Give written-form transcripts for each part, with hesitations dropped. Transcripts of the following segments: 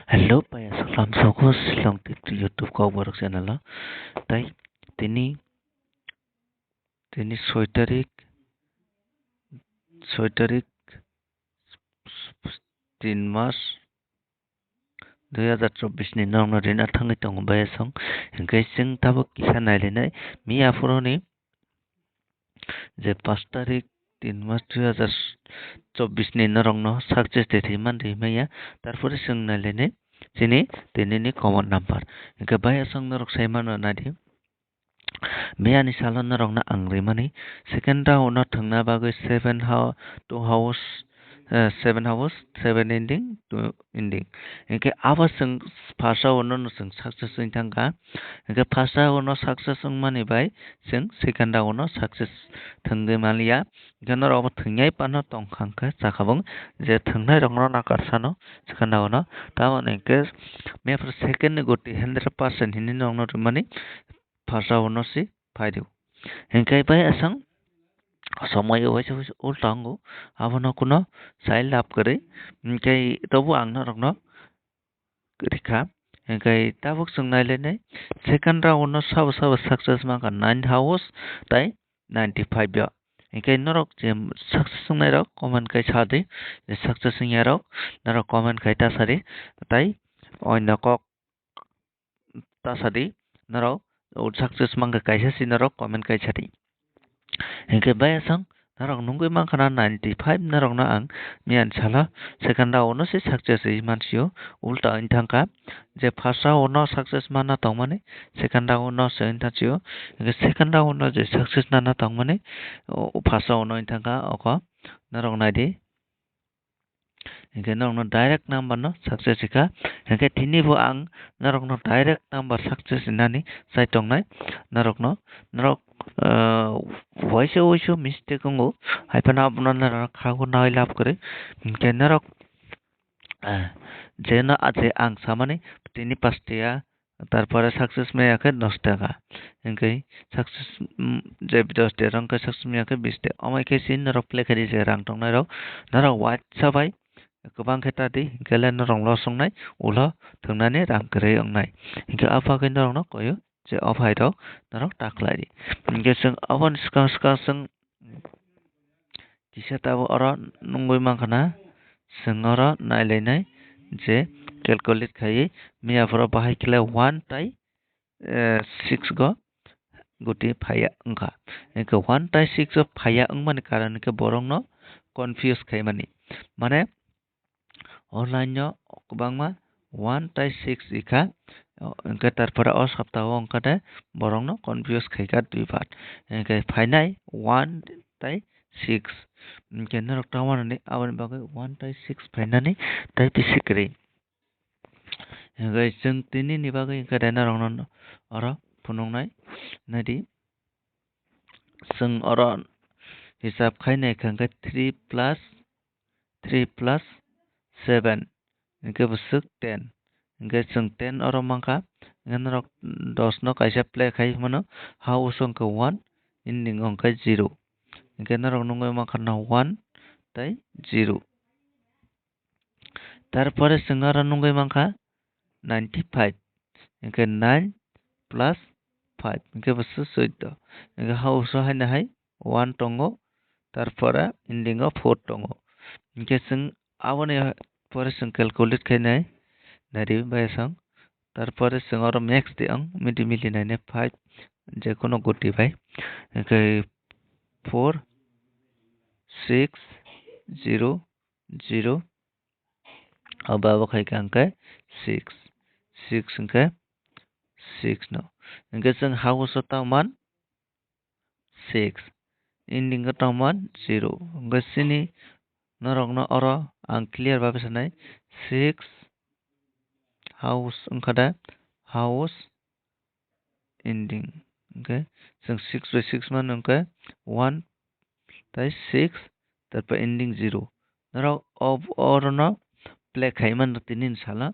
Hello, Paya Salam Soko Silong YouTube kau baru channel lo. Tai tini tini 6 তারিখ 3 মাস 2024 ni nong na rin atang itong baya song hingkay sing tabok isa nailinay mi afuro ni je 5 তারিখ 3 মাস 2024 ni narong no success de thiman ri maya tarpore sing nailinay sini tini ni common number hingkay baya song narok saiman na nadi Meyani salon na rong na angri mani second round na thangna bagui 7 hours 7 ending to ending inke aba sing phasa ono no sing success sing thangka inke phasa ono success sing mani bai sing second round no success thangge malia gana ro thangnai pano tongkhangka sakhabong je thangnai rong no nakarsano second round no tamon inke me second ni goti 100% hini rong no mani phasa ono si phaidu hingkai bai asang সময় হয়েছে উল্টাঙ্গ আবনো কোনো সাইল লাভ করে হingkai তবু आंनो रंनो রিখা hingkai tabuk sungnailene second round no sabo success maka 9 hours tai 95 ya hingkai norok je success sungnai rok comment kai sadi je success sungya rok norok comment kai ta sadi tai oina kok ta sadi norok success mangka kaisa si norok comment kai sadi hingke bai asang narok nungui mangkana 95 narok na ang mian sala second round no si success i mansio ulta intangka je first round no success mana tongmani second round no se intachio hingke second round no je success nana tongmani first round no intangka oko narok naidi hingke norok no direct number no success ika hingke tini bo ang norok no direct number success inani sai tongnai norok voice mistake ngo haipana abuna narok khago nai lap kore hingke norok jena aje ang samani tini 5 টাকা তারপরে success মেয়াকে 10 টাকা হingke success je 10 টাকা rangka success meyake 20 টাকা amaike sin norok play khari je rang tongnai rok norok white sabai गोबां खेता di gele norong lo songnai ulo thungnani rang kwrwi ongnai hingke aphakai norok no koyo je ophai rok norok taklai di hingke chwng aboni swkang swkang kisa tabo oro nungui mangkhana chwng oro nailainai je calculate khaiui miyaforo bahai khlai 1 tai 6 go guti phaya wngkha hingke 1 tai 6 o phaya wngmani karon hingke borok no confuse khaimani mane online no kwbangma 1 tai 6 ikha hingke tarpore o saptaho wngkha borok no confuse khaika 2 baat hingke phainai 1 tai 6 hingke norok tamani aboni bagui 1 tai 6 phainani tai bisi kwrwi hingke chwng tini ni bagui hingke norok no oro phunuknai nadi chwng oro hisab khainaikha hingke 3 plus 7 hingke bwswk 10 hingke chwng 10 oro mangkha hingke norok 10 no kaisa play khai mano house wngkha 1 ending wngkha 0 hingke norok nungui mangkha 1 tai 0 tarpore chwng oro nungui mangkha 95 hingke 9 plus 5 hingke bwswk 14 hingke house o haina hai 1 tongo tarpore ending o 4 tongo hingke chwng aboni pore chwng calculate khainai nari bayasang tarpore chwng oro max di ang mili nainai 5 jekono guti bai hingke 4 6 0 0 aba bo khaika hingke 6 hingke 6 no hingke chwng house o tangman 6 ending o tangman 0 hingke sini norok no oro ang clear babe sanai 6 house wngkha da house ending hingke chwng 6 by 6 mano hingke 1 tai 6 tarpore ending 0 norok oro no play khai mano tini ni sala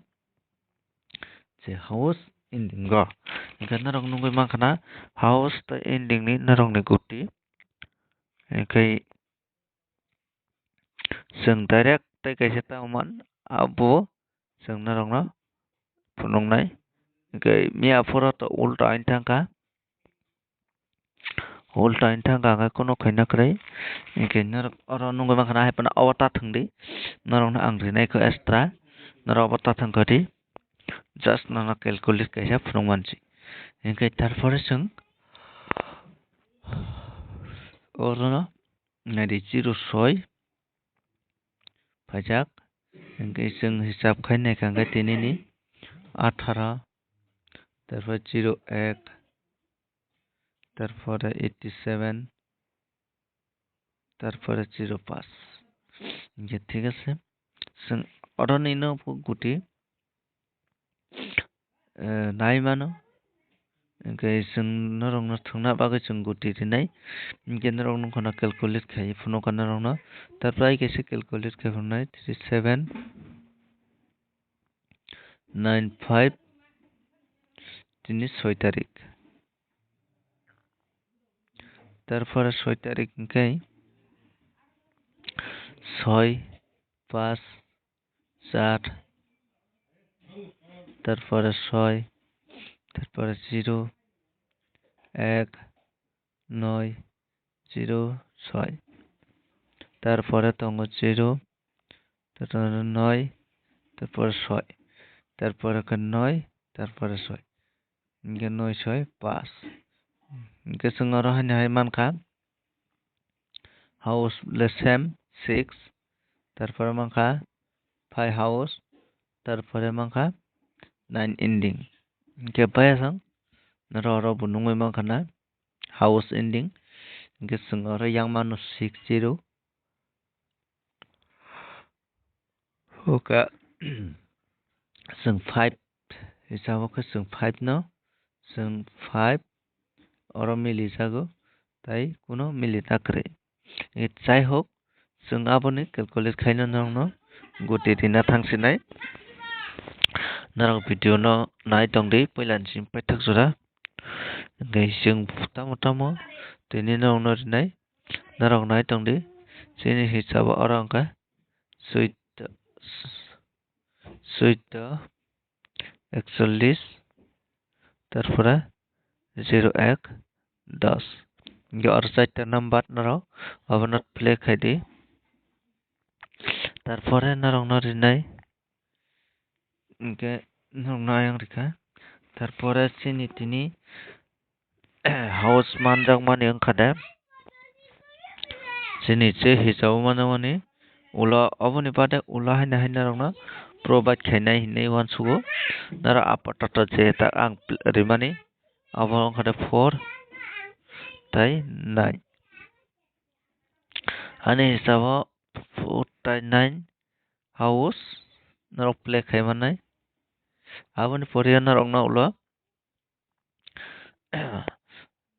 je house ending go hingke norok nungui mangkhana house tai ending ni norok ni guti hingke chwng direct tai kaisa tangman abo chwng norok no phunungnai hingke miapora to ulta ain tangka ulta ain tangka ga kono khaina krai hingke norok oro nungoi mankana haipana awata thangdi norok no ang rinai ko extra norok awata thangka di just nana calculate kaisa phunungmansi hingke tarpore chwng oro no nadi 06 paijak hingke chwng hisab khainai kangkha tinini 18 তারপর 01 তারপরে 87 তারপরে 05 যে ঠিক আছে जों অরনিনো গুটি নাই মানো ओमफ्राय जों नरंनो थांना बागै जों गुटी दिनाय इनके नरंनो खना कैलकुलेट खायो फुनो खाना नरंनो तारप्राय कैसे कैलकुलेट खालामनाय 3795 दिनै 6 तारिख তারপরে 6 তারিখ ইনকে 6 5 4 তারপরে 6 তারপরে 0 1 9 0 6 তারপরে তঙ্গ 0 তারপরে 9 তারপরে 6 তারপরে 9 তারপরে 6 ইনকে 9 6 5 इनके जों आरो हाय मानखा हाउस लेसेम 6 तारपरे मानखा 5 हाउस तारपरे मानखा 9 एंडिंग इनके बायसां नरो रो बुनुंगै मानखाना हाउस एंडिंग इनके जों आरो yang manu 60 ओका जों 5 हिसाबखौ जों 5 no जों 5 oro mili jago tai kuno mili nakre chai hok जों aboni calculate khaino nongno guti dina thangsinai narok video no nai tongdi poilan sim paithak jora ngai जों tamo tamo tini nongno rinai narok nai tongdi chini hisabo oro angka 41 তারপরে 01 10 ये और চারটা number narrow অবনত play খাইদি তারপরে নরং নরিনাই ইনকে নরং নায়ং রেখা তারপরে চিনি তিনি হাউস মানজাক মানে ওंखादा চিনি যে হিসাব মানে মানে উলা অবনি বাদে উলা হাইনা হাইনা রংना प्रोवाइड खाइनाय हिनै वान सुगो नारा आपाटाटा जे ता आं रिमानि आबां खादा 4 ताई 9 आने हिसाबा 4 ताई 9 हाउस नारा प्ले खाइमानाय आबानि परिया नारंना उला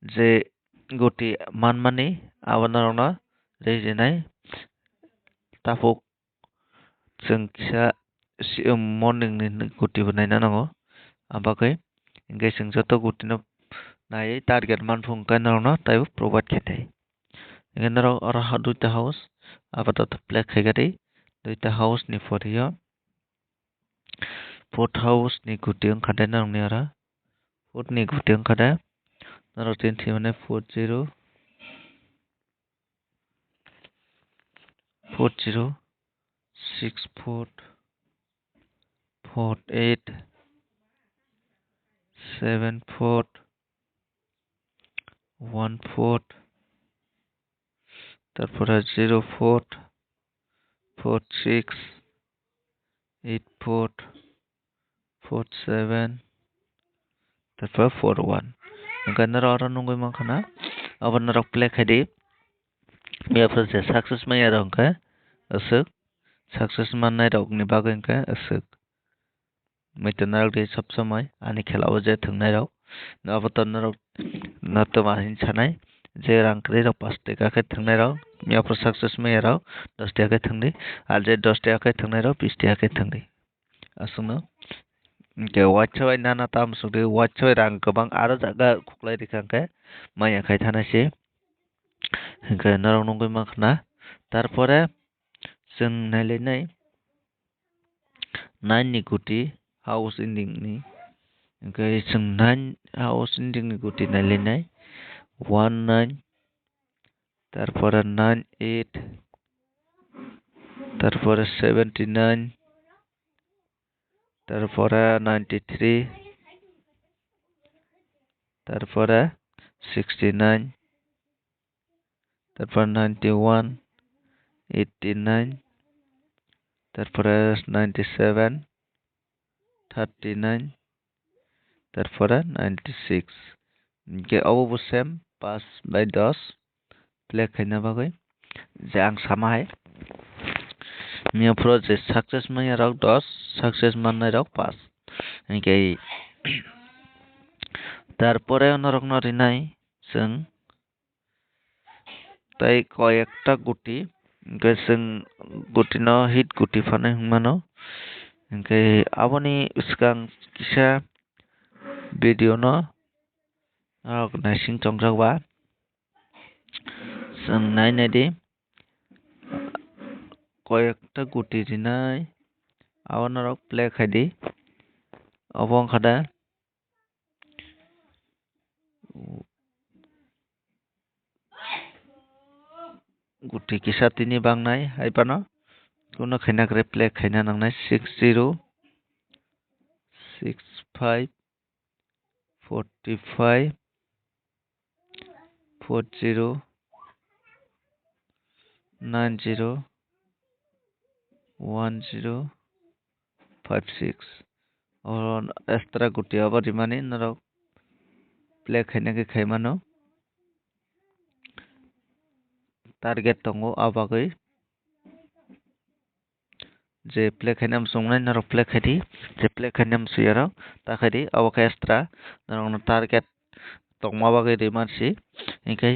जे गुटी मानमानि आबान नारंना रेजिनाय ताफुक जों खिसा मर्निं नि गुटी बनायना नांगौ आबाखै इंगे जों जत गुटीनो नायै टारगेट मानफुं गायनारंना ताइबो प्रोवाइड खाइथाय इंगे नाराव आरो दुइटा हाउस आबादत प्ले खाइगारि दुइटा हाउस नि परिया फोर्थ हाउस नि गुटी ओंखारनाय नारंनि आरो फोर्थ नि गुटी ओंखारनाय नाराव तीन माने 40 6 4 4 8 7 4 1 4 তারপরে 0 4 4 6 8 4 4 7 তারপর 4 1 গানার আর নঙ্গই মাখানা আবার নারক প্লে খাইদি मियाफोर जे सक्सेस माया रंका असक सक्सेस माननाय रंगनि बागैनका असक मैतनार दे सब समय आनि खेलाव जे थंनाय रं नाबतन रं नातमाहिन छानाय जे रांक्रे रं 5 टाका के थंनाय रं मियाफोर सक्सेस माया रं 10 टाका के थंदि आर जे 10 टाका के थंनाय रं 20 टाका के थंदि असुनो के वाचबाय नाना ताम सुदे वाचबाय रां गोबां आरो जागा खुक्लाय रिखांके माया खाय थानायसे hingga narong nunggu makna tarpore जों नायलायनाय 9 नि गुटी house ending ni okay जों 9 house ending ni guti nailai 19 তারপরে 98 তারপরে 79 তারপরে 93 তারপরে 69 তারপর 91 89 তারপরে 97 39 তারপরে 96 के अब सेम 5/10 प्ले खायना बागै जे आं सामाहाय मिया प्रोजेक्ट सक्सेस माया रक 10 सक्सेस माननाय रक 5 इनके তারপরে অন্যরকম নাই जों তাই কয়েকটা গুটি जों गुटिनो हिट गुटि फानाय हुमानो इनके आबोनि सिगां किसा भिडिअ no नायसिं तंजाबा जों नायनायदि কয়েকটা গুটি দিনাই আওয়ানারক প্লে খাইদি অবং খাদা गुटी किसा तिनि बांनाय हाइबानो कुनो खायना ग्रे प्ले खायना नांनाय 60 65 45 40 90 10 56 और एक्स्ट्रा गुटी आबादी माने नरक प्ले खायना के खायमानो टारगेट दंगो आबागै जे प्ले खायनाम संनाय नरक प्ले खायदि जे प्ले खायनाम सुयाराव ताखायदि आबाखै एक्स्ट्रा नरक टारगेट तंमा बागै दै मानसि इनकै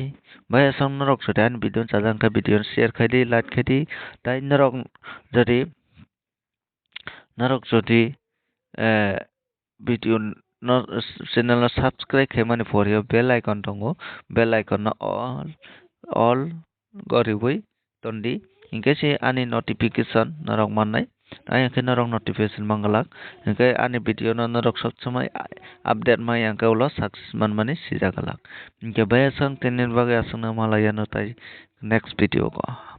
भाई असम नरक सदान भिडिअ जाजांका भिडिअ शेयर खायदि लाइक खायदि ताइ नरक जदि भिडिअ चैनल सब्सक्राइब खायमानि फरियो बेल आइकन दंगो बेल आइकन all गरिबै तन्दी इनके से आनि नोटिफिकेशन नरक माननाय आयखे नरक नोटिफिकेशन मंगलाक इनके आनि भिडिअ नरक सब समय अपडेट माय अंकावला सक्सेस माने सिजागलाक इनके बाय संग तेनेन बागै असंग मालाया नताय नेक्स्ट भिडिअ को